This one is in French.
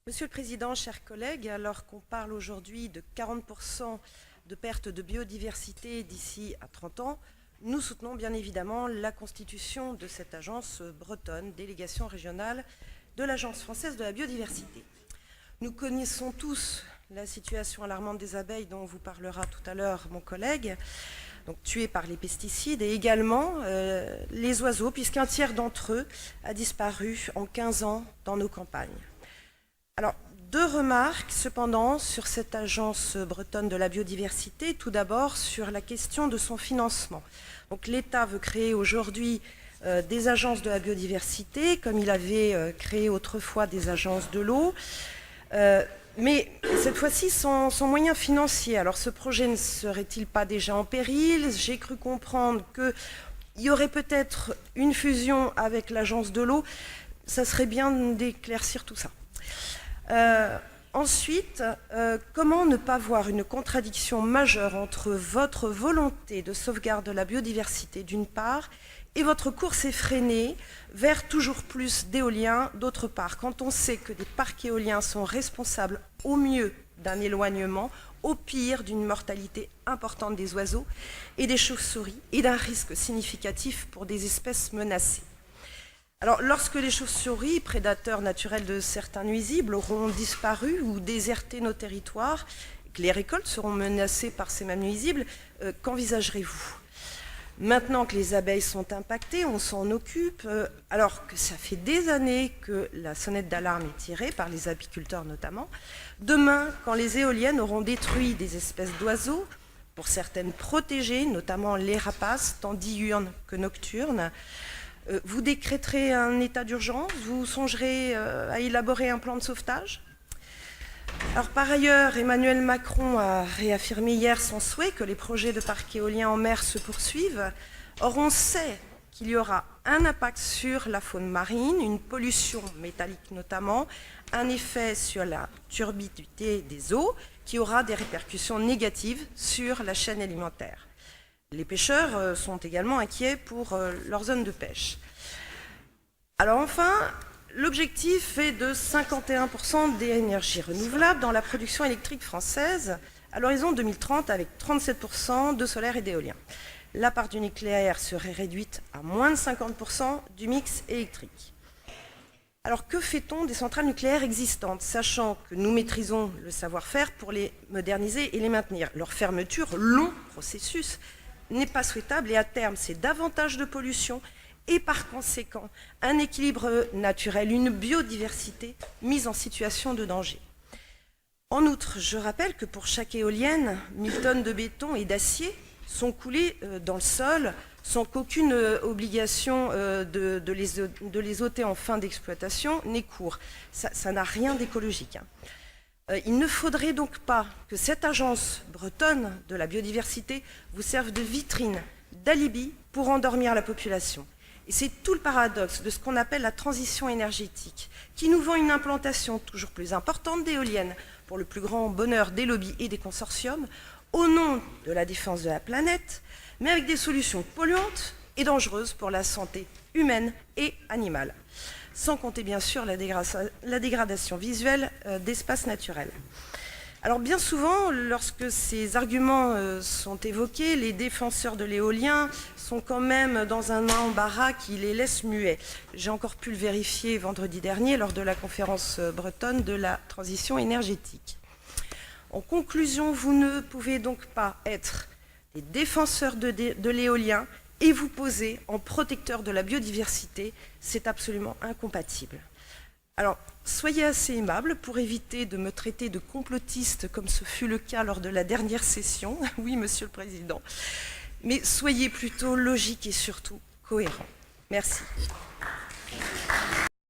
Monsieur le Président, chers collègues, alors qu'on parle aujourd'hui de 40% de perte de biodiversité d'ici à 30 ans, nous soutenons bien évidemment la constitution de cette agence bretonne, délégation régionale de l'Agence française de la biodiversité. Nous connaissons tous la situation alarmante des abeilles dont vous parlera tout à l'heure mon collègue, donc tués par les pesticides, et également les oiseaux, puisqu'un tiers d'entre eux a disparu en 15 ans dans nos campagnes. Alors, deux remarques cependant sur cette agence bretonne de la biodiversité. Tout d'abord sur la question de son financement. Donc l'État veut créer aujourd'hui des agences de la biodiversité, comme il avait créé autrefois des agences de l'eau, mais cette fois-ci sans moyens financiers. Alors ce projet ne serait-il pas déjà en péril? J'ai cru comprendre qu'il y aurait peut-être une fusion avec l'agence de l'eau. Ça serait bien d'éclaircir tout ça. Ensuite, comment ne pas voir une contradiction majeure entre votre volonté de sauvegarde de la biodiversité d'une part et votre course effrénée vers toujours plus d'éoliens d'autre part, quand on sait que des parcs éoliens sont responsables au mieux d'un éloignement, au pire d'une mortalité importante des oiseaux et des chauves-souris et d'un risque significatif pour des espèces menacées. Alors, lorsque les chauves-souris, prédateurs naturels de certains nuisibles, auront disparu ou déserté nos territoires, que les récoltes seront menacées par ces mêmes nuisibles, qu'envisagerez-vous? Maintenant que les abeilles sont impactées, on s'en occupe, alors que ça fait des années que la sonnette d'alarme est tirée, par les apiculteurs notamment. Demain, quand les éoliennes auront détruit des espèces d'oiseaux, pour certaines protégées, notamment les rapaces, tant diurnes que nocturnes, vous décréterez un état d'urgence? Vous songerez à élaborer un plan de sauvetage? Alors, par ailleurs, Emmanuel Macron a réaffirmé hier son souhait que les projets de parcs éoliens en mer se poursuivent. Or, on sait qu'il y aura un impact sur la faune marine, une pollution métallique notamment, un effet sur la turbidité des eaux qui aura des répercussions négatives sur la chaîne alimentaire. Les pêcheurs sont également inquiets pour leur zone de pêche. Alors enfin, l'objectif est de 51% d'énergie renouvelable dans la production électrique française à l'horizon 2030 avec 37% de solaire et d'éolien. La part du nucléaire serait réduite à moins de 50% du mix électrique. Alors que fait-on des centrales nucléaires existantes, sachant que nous maîtrisons le savoir-faire pour les moderniser et les maintenir? Leur fermeture, long processus, n'est pas souhaitable et à terme c'est davantage de pollution et par conséquent un équilibre naturel, une biodiversité mise en situation de danger. En outre, je rappelle que pour chaque éolienne, 1000 tonnes de béton et d'acier sont coulées dans le sol sans qu'aucune obligation de les ôter en fin d'exploitation n'ait cours. Ça n'a rien d'écologique. Il ne faudrait donc pas que cette agence bretonne de la biodiversité vous serve de vitrine, d'alibi pour endormir la population. Et c'est tout le paradoxe de ce qu'on appelle la transition énergétique, qui nous vend une implantation toujours plus importante d'éoliennes pour le plus grand bonheur des lobbies et des consortiums, au nom de la défense de la planète, mais avec des solutions polluantes et dangereuses pour la santé humaine et animale. Sans compter bien sûr la dégradation visuelle d'espaces naturels. Alors bien souvent, lorsque ces arguments sont évoqués, les défenseurs de l'éolien sont quand même dans un embarras qui les laisse muets. J'ai encore pu le vérifier vendredi dernier lors de la conférence bretonne de la transition énergétique. En conclusion, vous ne pouvez donc pas être des défenseurs de l'éolien et vous poser en protecteur de la biodiversité, c'est absolument incompatible. Alors, soyez assez aimable pour éviter de me traiter de complotiste comme ce fut le cas lors de la dernière session, oui, Monsieur le Président, mais soyez plutôt logique et surtout cohérent. Merci.